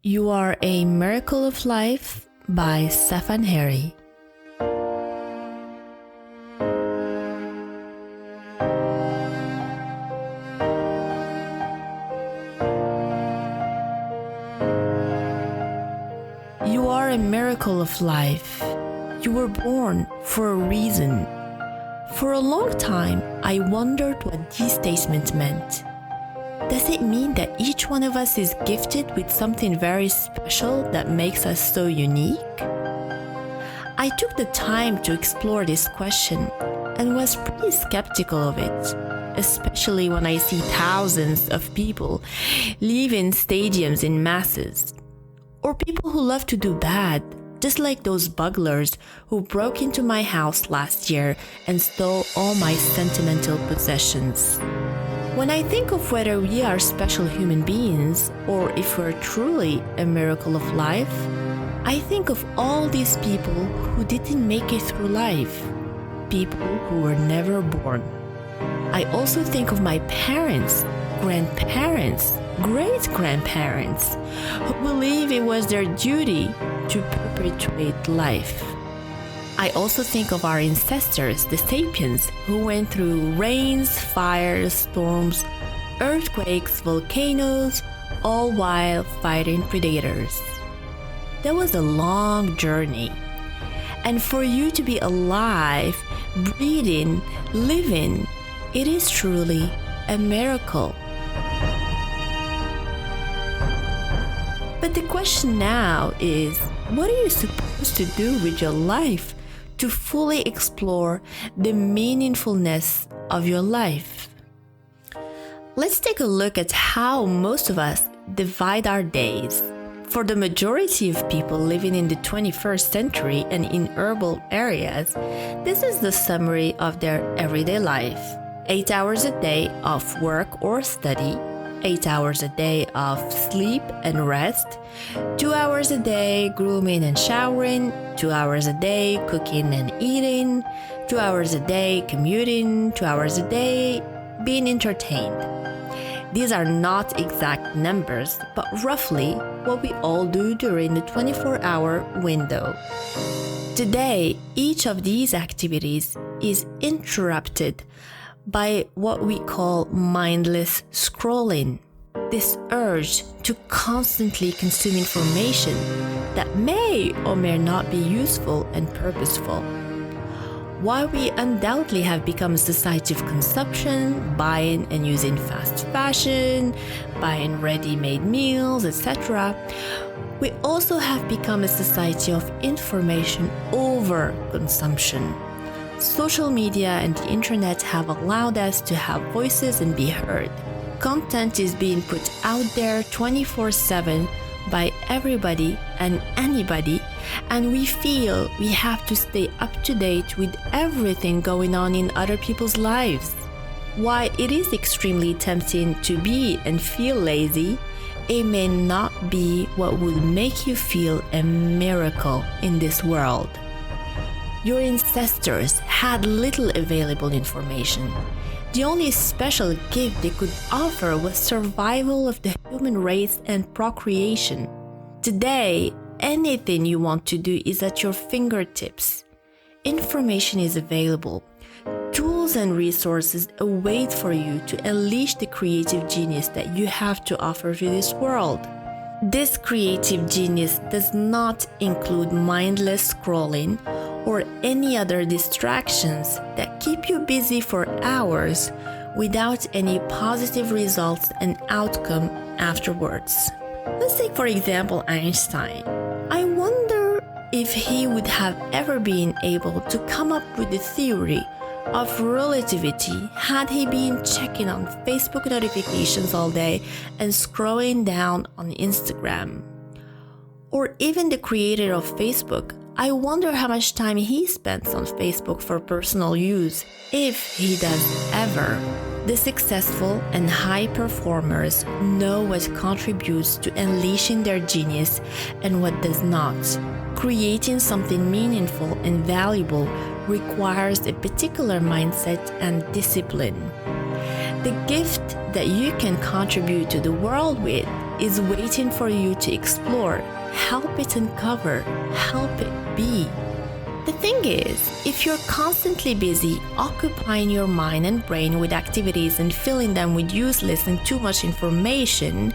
You Are a Miracle of Life by Safaa Nhairy. You are a miracle of life. You were born for a reason. For a long time, I wondered what these statements meant. Does it mean that each one of us is gifted with something very special that makes us so unique? I took the time to explore this question and was pretty skeptical of it, especially when I see thousands of people live in stadiums in masses, or people who love to do bad, just like those burglars who broke into my house last year and stole all my sentimental possessions. When I think of whether we are special human beings or if we're truly a miracle of life, I think of all these people who didn't make it through life, people who were never born. I also think of my parents, grandparents, great-grandparents, who believe it was their duty to perpetuate life. I also think of our ancestors, the sapiens, who went through rains, fires, storms, earthquakes, volcanoes, all while fighting predators. That was a long journey. And for you to be alive, breathing, living, it is truly a miracle. But the question now is, what are you supposed to do with your life to fully explore the meaningfulness of your life? Let's take a look at how most of us divide our days. For the majority of people living in the 21st century and in urban areas, this is the summary of their everyday life. 8 hours a day of work or study, 8 hours a day of sleep and rest, 2 hours a day grooming and showering, 2 hours a day cooking and eating, 2 hours a day commuting, 2 hours a day being entertained. These are not exact numbers, but roughly what we all do during the 24-hour window. Today, each of these activities is interrupted by what we call mindless scrolling, this urge to constantly consume information that may or may not be useful and purposeful. While we undoubtedly have become a society of consumption, buying and using fast fashion, buying ready-made meals, etc., we also have become a society of information overconsumption. Social media and the internet have allowed us to have voices and be heard. Content is being put out there 24/7 by everybody and anybody, and we feel we have to stay up to date with everything going on in other people's lives. While it is extremely tempting to be and feel lazy, it may not be what would make you feel a miracle in this world. Your ancestors had little available information. The only special gift they could offer was survival of the human race and procreation. Today, anything you want to do is at your fingertips. Information is available. Tools and resources await for you to unleash the creative genius that you have to offer to this world. This creative genius does not include mindless scrolling or any other distractions that keep you busy for hours without any positive results and outcome afterwards. Let's take, for example, Einstein. I wonder if he would have ever been able to come up with the theory of relativity had he been checking on Facebook notifications all day and scrolling down on Instagram. Or even the creator of Facebook, I wonder how much time he spends on Facebook for personal use, if he does ever. The successful and high performers know what contributes to unleashing their genius and what does not. Creating something meaningful and valuable requires a particular mindset and discipline. The gift that you can contribute to the world with is waiting for you to explore. Help it uncover, help it be. The thing is, if you're constantly busy occupying your mind and brain with activities and filling them with useless and too much information,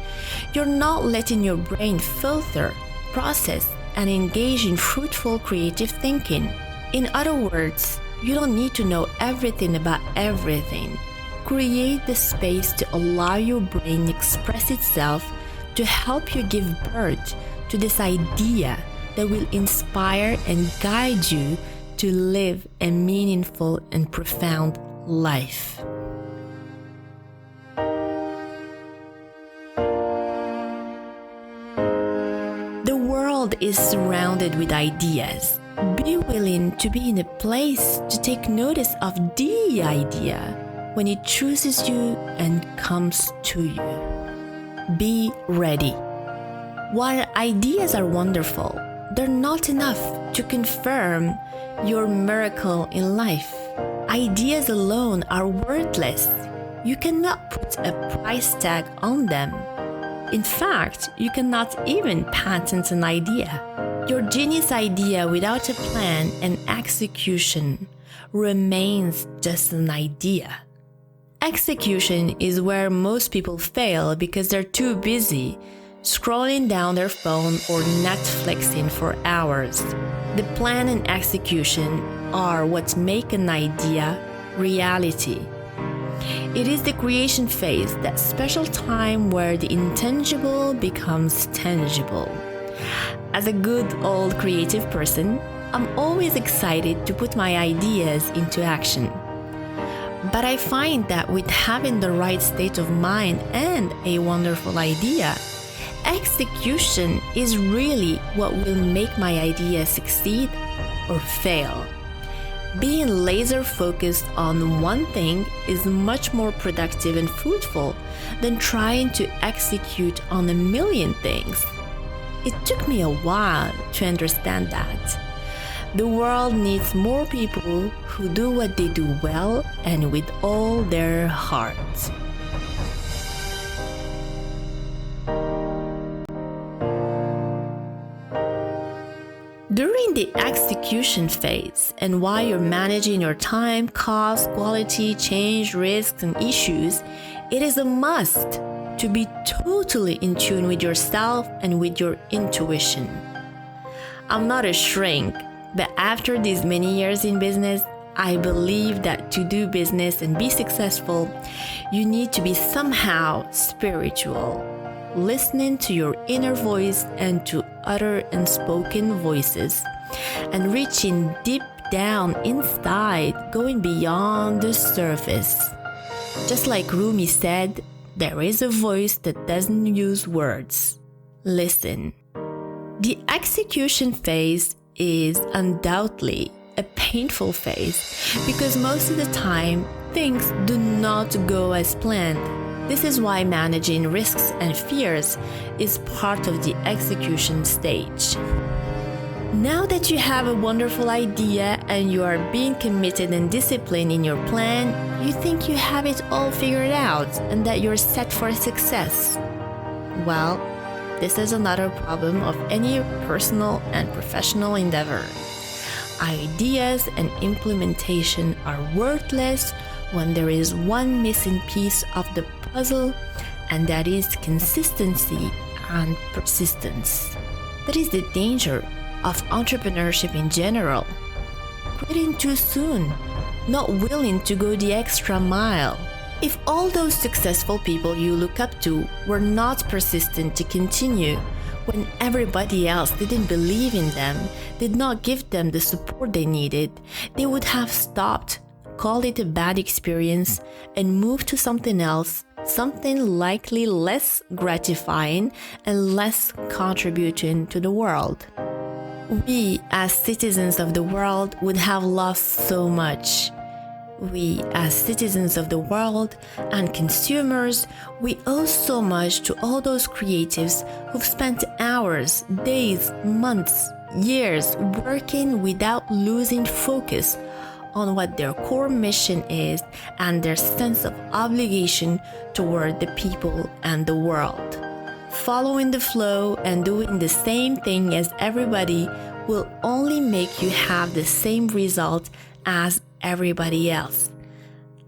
you're not letting your brain filter, process, and engage in fruitful creative thinking. In other words, you don't need to know everything about everything. Create the space to allow your brain to express itself, to help you give birth to this idea that will inspire and guide you to live a meaningful and profound life. The world is surrounded with ideas. Be willing to be in a place to take notice of the idea when it chooses you and comes to you. Be ready. While ideas are wonderful, they're not enough to confirm your miracle in life. Ideas alone are worthless. You cannot put a price tag on them. In fact, you cannot even patent an idea. Your genius idea without a plan and execution remains just an idea. Execution is where most people fail because they're too busy scrolling down their phone or Netflixing for hours. The plan and execution are what make an idea reality. It is the creation phase, that special time where the intangible becomes tangible. As a good old creative person, I'm always excited to put my ideas into action. But I find that with having the right state of mind and a wonderful idea, execution is really what will make my idea succeed or fail. Being laser focused on one thing is much more productive and fruitful than trying to execute on a million things. It took me a while to understand that. The world needs more people who do what they do well and with all their heart. During the execution phase and while you're managing your time, cost, quality, change, risks, and issues, it is a must to be totally in tune with yourself and with your intuition. I'm not a shrink, but after these many years in business, I believe that to do business and be successful, you need to be somehow spiritual, listening to your inner voice and to other unspoken voices, and reaching deep down inside, going beyond the surface. Just like Rumi said, there is a voice that doesn't use words. Listen. The execution phase is undoubtedly a painful phase because most of the time things do not go as planned. This is why managing risks and fears is part of the execution stage. Now that you have a wonderful idea and you are being committed and disciplined in your plan, you think you have it all figured out and that you're set for success. Well, this is another problem of any personal and professional endeavor. Ideas and implementation are worthless when there is one missing piece of the puzzle, and that is consistency and persistence. That is the danger of entrepreneurship in general. Quitting too soon, not willing to go the extra mile. If all those successful people you look up to were not persistent to continue when everybody else didn't believe in them, did not give them the support they needed, they would have stopped, called it a bad experience, and moved to something else, something likely less gratifying and less contributing to the world. We, as citizens of the world, would have lost so much. We, as citizens of the world and consumers, we owe so much to all those creatives who've spent hours, days, months, years working without losing focus on what their core mission is and their sense of obligation toward the people and the world. following the flow and doing the same thing as everybody will only make you have the same result as everybody else.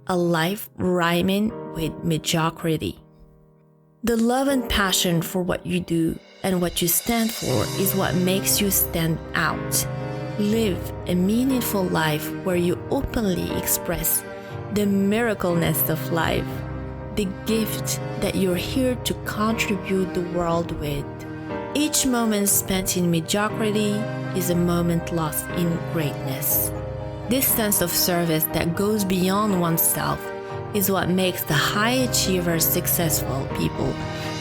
A life rhyming with mediocrity. The love and passion for what you do and what you stand for is what makes you stand out. Live a meaningful life where you openly express the miracleness of life, the gift that you're here to contribute the world with. Each moment spent in mediocrity is a moment lost in greatness. This sense of service that goes beyond oneself is what makes the high achievers successful people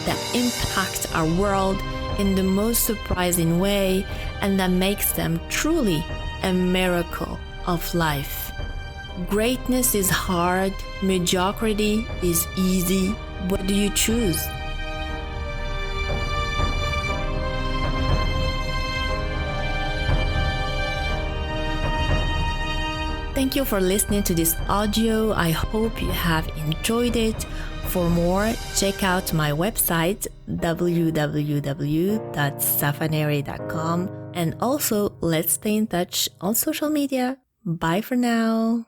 that impact our world in the most surprising way, and that makes them truly a miracle of life. Greatness is hard, mediocrity is easy. What do you choose? Thank you for listening to this audio. I hope you have enjoyed it. For more, check out my website www.safaanhairy.com, and also let's stay in touch on social media. Bye for now.